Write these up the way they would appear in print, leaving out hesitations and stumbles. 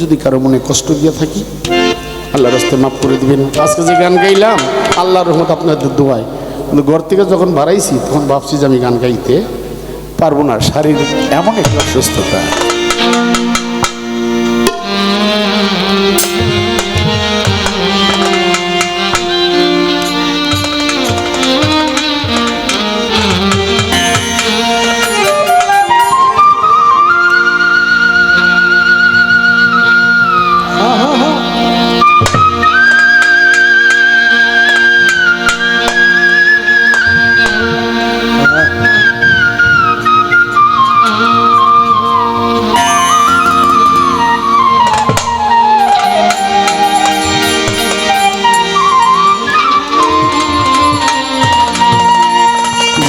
যদি কারো মনে কষ্ট দিয়ে থাকি আল্লাহর রাস্তায় মাফ করে দিবেন। আজকে যে গান গাইলাম আল্লাহর রহমত আপনাদের দোয়ায়, কিন্তু ঘর থেকে যখন বাড়াইছি তখন ভাবছি যে আমি গান গাইতে পারবো না, শারীরিক এমন একটা অসুস্থতা।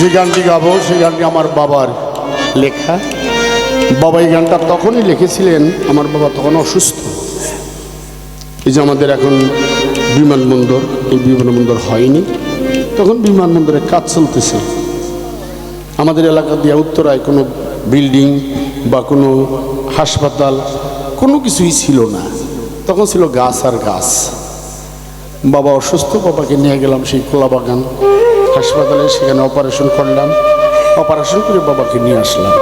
যে গানটি গাবো সেই গানটি আমার বাবার লেখা। বাবা এই গানটা তখনই লিখেছিলেন, আমার বাবা তখন অসুস্থ। এই যে আমাদের এখন বিমানবন্দর, এই বিমানবন্দর হয়নি, তখন বিমানবন্দরে কাজ চলতেছে। আমাদের এলাকা দিয়ে উত্তরায় কোনো বিল্ডিং বা কোনো হাসপাতাল কোনো কিছুই ছিল না, তখন ছিল গাছ আর গাছ। বাবা অসুস্থ, বাবাকে নিয়ে গেলাম সেই কোলাবাগান হাসপাতালে, সেখানে অপারেশন করলাম। অপারেশন করে বাবাকে নিয়ে আসলাম।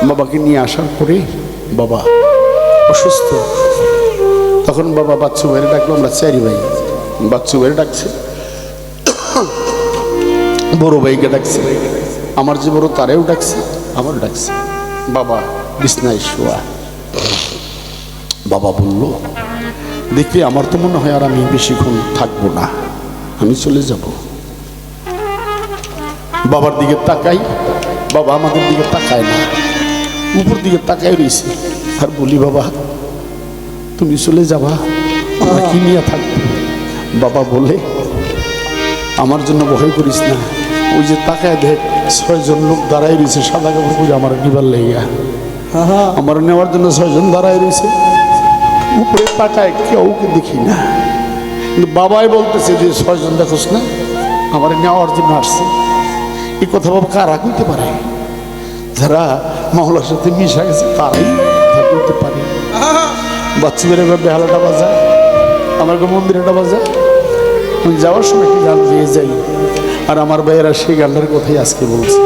বাবাকে নিয়ে আসার পরে বাবা অসুস্থ, তখন বাবা বাচ্চু ভাইয়ের ডাকলো। আমরা চারি ভাই, বাচ্চু ভাইয়ের ডাকছে, বড় ভাইকে ডাকছে, আমার যে বড় তারেও ডাকছে, আমার ডাকছে। বাবা বিছনায় শোয়া। বাবা বলল, দেখবি আমার তো মনে হয় আর আমি বেশিক্ষণ থাকবো না, আমি চলে যাব। বাবার দিকে তাকাই, বাবা আমাদের দিকে তাকায় না, উপর দিকে তাকাই রয়েছে। আর বলি, বাবা তুমি চলে যাবা, আমরা কি নিয়ে থাকবো? বাবা বলে, আমার জন্য ভয় করিস না, ওই যে তাকায় দেখ 6 জন লোক দাঁড়াই রয়েছে সাদা কাপড় পরে আমার নিবার লেগা, আমার নেওয়ার জন্য 6 জন দাঁড়াই রয়েছে। উপরে তাকায় কেউকে দেখি না, কিন্তু বাবাই বলতেছে যে 6 জন দেখোস না, আমার নেওয়ার জন্য আসছে। এই কথা বাবা কারা কইতে পারে? যারা মহলার সাথে মিশা গেছে তারাই কইতে পারে। বাচ্চাদের বেহালাটা বাজায়, আমার মন্দিরেটা বাজায়, আমি যাওয়ার সময় কি গান দিয়ে যাই। আর আমার ভাইয়েরা সেই গানটার কথাই আজকে বলছে।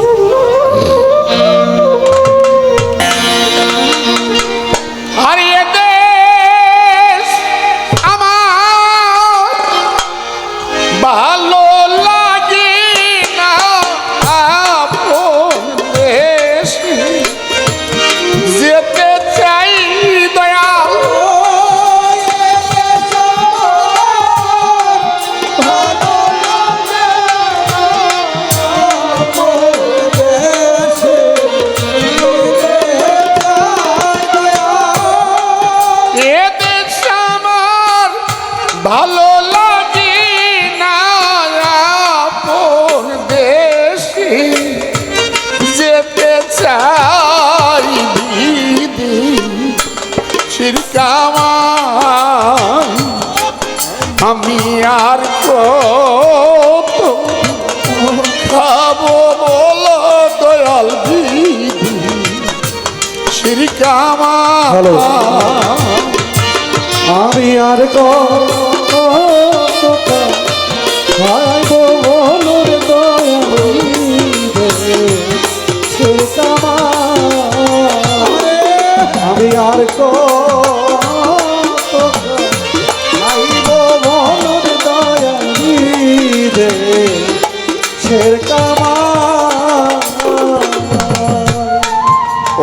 ভালো লাগে না আপন দেশে, যেতে চাই বিদেশের কামান। আমি আর কত খাবো বলো দয়াল বিদেশের কামান। আমি আর আমি আর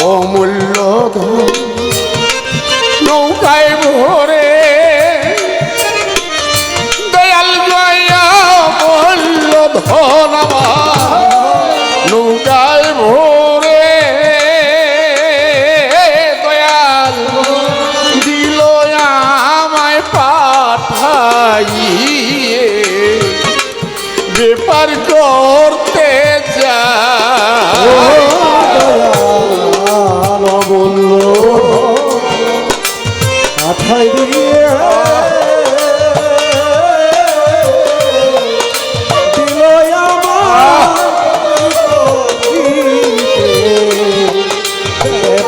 অমূল্য নৌকায় ভরে দয়াল জয়া মূল্য ধন নৌকায় ভরে দয়াল দিল আমায় পাঠাইয়ে বেপার করতে যা বলল আঠাই দিয়ে দিল আমার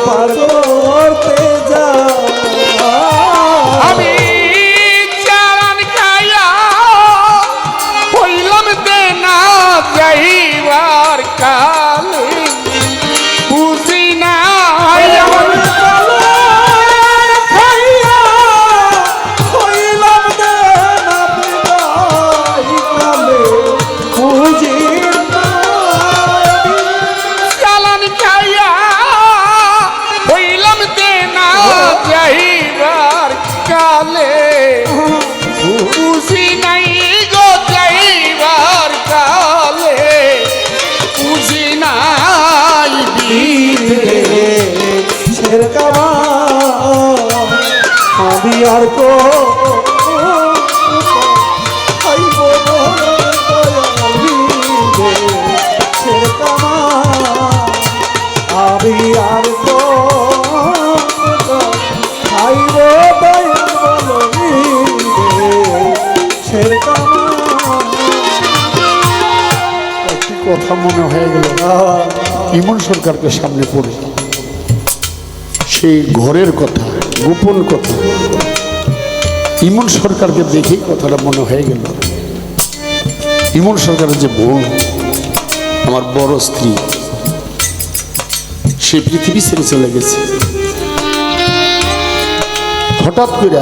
পার করতে যা ছেড় কামা আমি আর কো খাইব ছেড় কামা আমি আর কো খাইব ছেড় কামা। একটি কথা মনে হয়ে গেল, ইমন সরকারকে সামনে পড়ে সেই ঘরের কথা, গোপন কথা, ইমন সরকারকে দেখেই কথাটা মনে হয়ে গেল। ইমন সরকারের যে বোন, আমার বড় স্ত্রী, সে পৃথিবী ছেড়ে চলে গেছে। হঠাৎ করে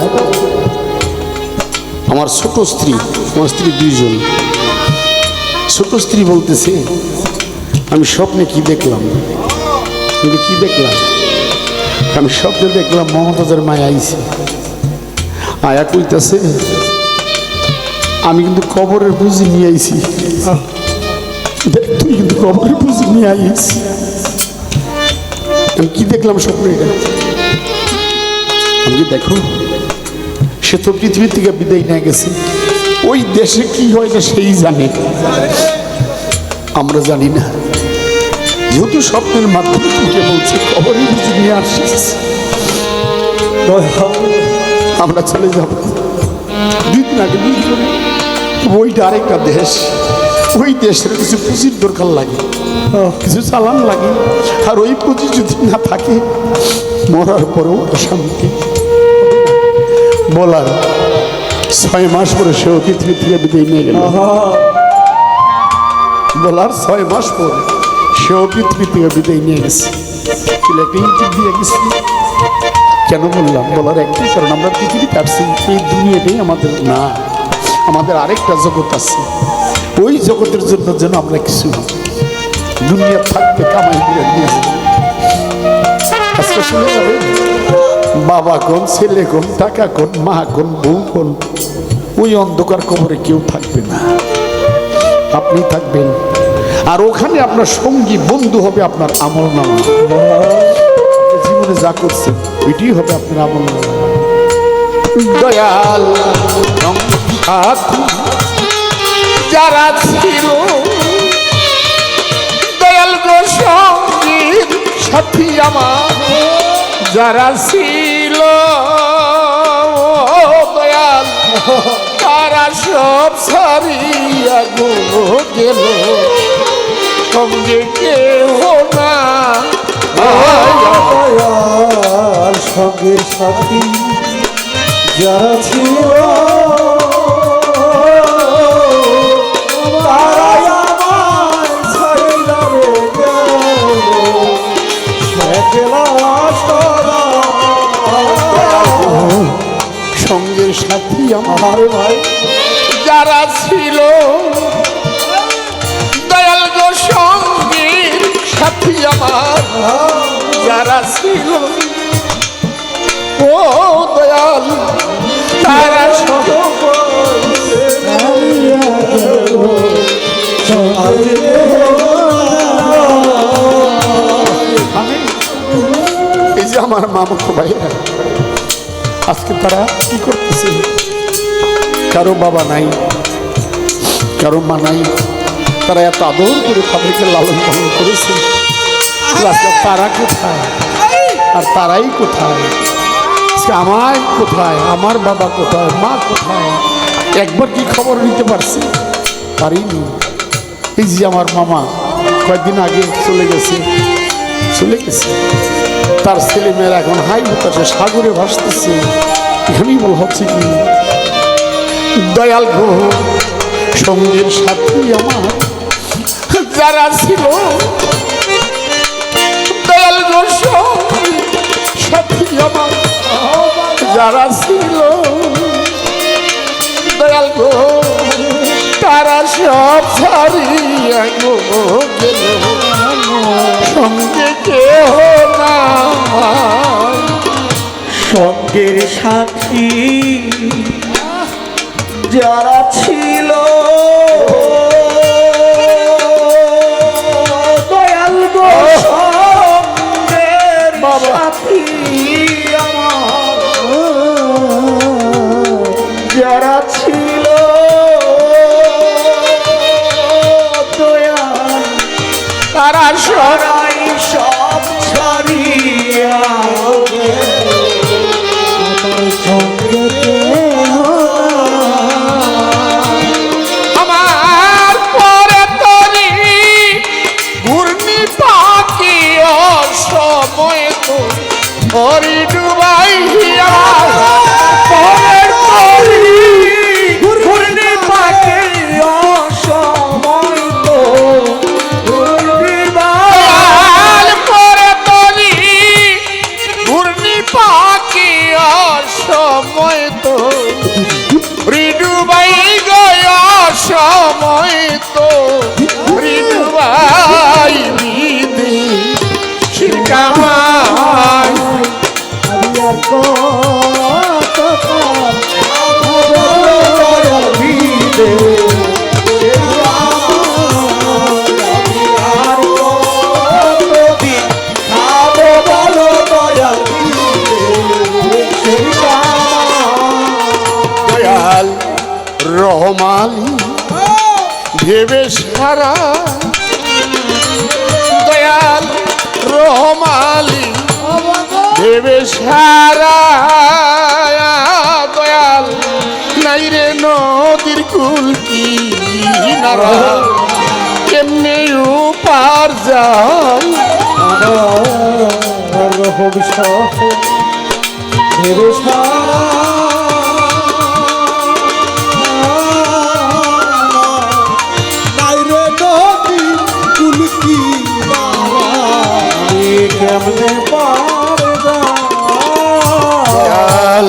আমার ছোট স্ত্রী, আমার স্ত্রী দুইজন, ছোট স্ত্রী বলতেছে, আমি স্বপ্নে কি দেখলাম, কিন্তু কি দেখলাম, আমি স্বপ্নে দেখলাম মমতাজের মায় আইছে, আয়া কইতাছে আমি কিন্তু কবরের পুঁজি নিয়ে আইছি, তুই কিন্তু কবরের পুঁজি নিয়ে আইস। আমি কি দেখলাম স্বপ্নে, এটা আমি দেখো, সে তো পৃথিবী থেকে বিদায় নিয়ে গেছে, ওই দেশে কি হয় না সেই জানে, আমরা জানি না। যেহেতু স্বপ্নের মাধ্যমে তুই বলছে খবরের বুঝে নিয়ে আসিস, আমরা চলে যাব। দুই দিন আগে বুঝ করে ওইটা আরেকটা দেশ, ওই দেশের কিছু পুঁজির দরকার লাগে, কিছু চালান লাগে, আর ওই পুঁজি যদি না থাকে মরার পরেও অশান্তি। বলার 6 মাস পরে সেও পৃথিবী থেকে বিদায় নিয়ে গেল। বলার 6 মাস পরে সেও পৃথিবী থেকে বিদায় নিয়ে গেছে। দিয়ে গেছি কেন বললাম, বলার একটাই কারণ, আমরা পৃথিবীতে আসছি, এই দুনিয়াটাই আমাদের না, আমাদের আরেকটা জগৎ আছে, ওই জগতের জন্য যেন আমরা কিছু দুনিয়া থাকতে কামাই করে নিয়ে আসি। আজকে শুনে যাবে, বাবা কোন, ছেলে কোন, টাকা কোন, মা কোন, বউ কোন, ওই অন্ধকার কবরে কেউ থাকবে না, আপনি থাকবেন। আর ওখানে আপনার সঙ্গী বন্ধু হবে আপনার আমল নামা, জীবনে যা করছেন ওইটাই হবে আপনার আমল নামা। দয়াল সাথী যারা ছিল, দয়াল গো সঙ্গীর সাথী আমার যারা ছিল, দয়াল তারা সব ছাড়িয়া গো গেল, সঙ্গে কেহ না। দয়াল সঙ্গের সাথী যারা ছিল, তারাই আমায় ছাইড়া রে গেল, একলা সদা। সঙ্গের সাথী আমার ভাই যারা ছিল, দয়াল গো সঙ্গীর সাথী আমার যারা ছিল, ও দয়াল তারা সব এই যে আমার মামাতো ভাইরা আজকে তারা কি করতেছে, কারো বাবা নাই, কারো মা নাই, তারা এত আদর করে তাদেরকে লালন পালন করেছে, আজকে তারা কোথায়, আর তারাই কোথায়, আমার কোথায়, আমার বাবা কোথায়, মা কোথায়, একবার কি খবর নিতে পারছি, পারিনি। এই যে আমার মামা কয়েকদিন আগে চলে গেছে, তার ছেলে মেয়েরা এখন হাই হতাশে সাগরে ভাসতেছে। এখানেই বলা হচ্ছে কি, দয়াল গো সঙ্গের সাথী আমার যারা ছিল, দয়াল গো সঙ্গীর সাথী আমার যারা ছিল, দয়াল গো তারা সব ছাড়িয়া গো গেল, সঙ্গে কেহ না। সঙ্গের সাথী যারা ছিল, দয়াল গো সঙ্গের বাবা। সাথী আমার যারা ছিল দয়াল তারা সব তারাই সব ছাড়িয়া আমার সঙ্গে কেহ আমার পরে তরি ঘূর্ণি পাখি অসময় তো হরি ডুবাই পরে তরি ঘূর্ণি পাখি অসময় তো দয়াল পরে তরি ঘূর্ণি পাখি অসময় তো রিডুবাই গয়া সময় তো রিডুবাই বিদে শিরকামাই আমি আর কত দয়াল বিদে আমি আর কতদিন খাবো বলো দয়াল বিদে দয়াল রহমালি ভেবে সারা দয়াল রহমালি ভেবে সারা দয়াল নাই রে নদীর কুল কি নারা কেমনে উপার যায় ভবিষ্যৎ ভেবে কেমনে দয়াল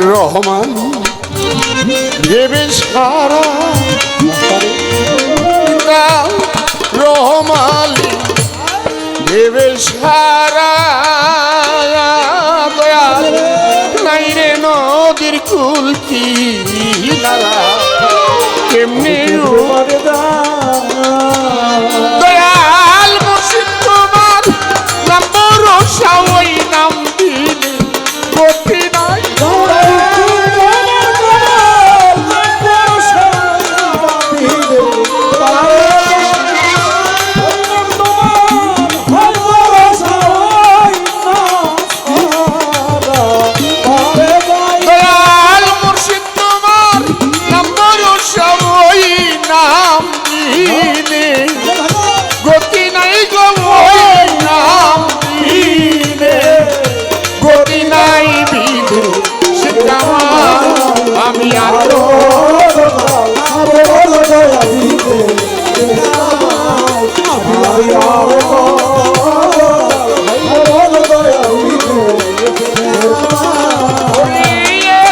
রহমান ভেবে সারা দয়াল রহমালি ভেবে সারা দয়াল নাই রে নদীর কুল কি নারা কেমনি দয়াল মুর্শিদ তোমার নাম ভরসা ওই নাম দিলে গতি নাই দয়াল মুর্শিদ তোমার নাম ভরসা ওই নাম দিলে গতি নাই গো ওই নাম দিলে গতি নাই বিধে শিরকামাই আমি আর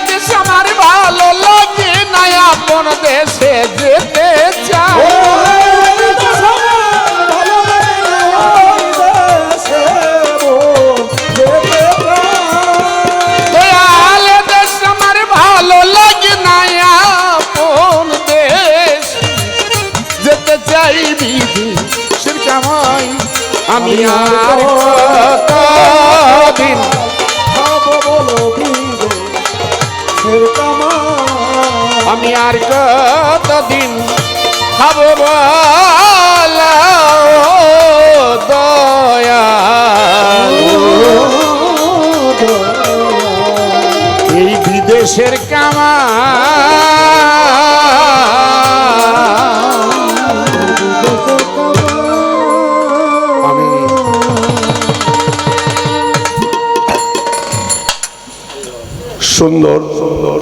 দেশ আমার ভালো লাগে না আপন দেশে যেতে চাই দয়াল দেশ আমার ভালো লাগে না আপন দেশ যেতে চাই বিধি শিরকামাই আমি আর কতদিন আমি আর কতদিন খাবো বল দয়াল এই বিদেশের কামা আমি সুন্দর সুন্দর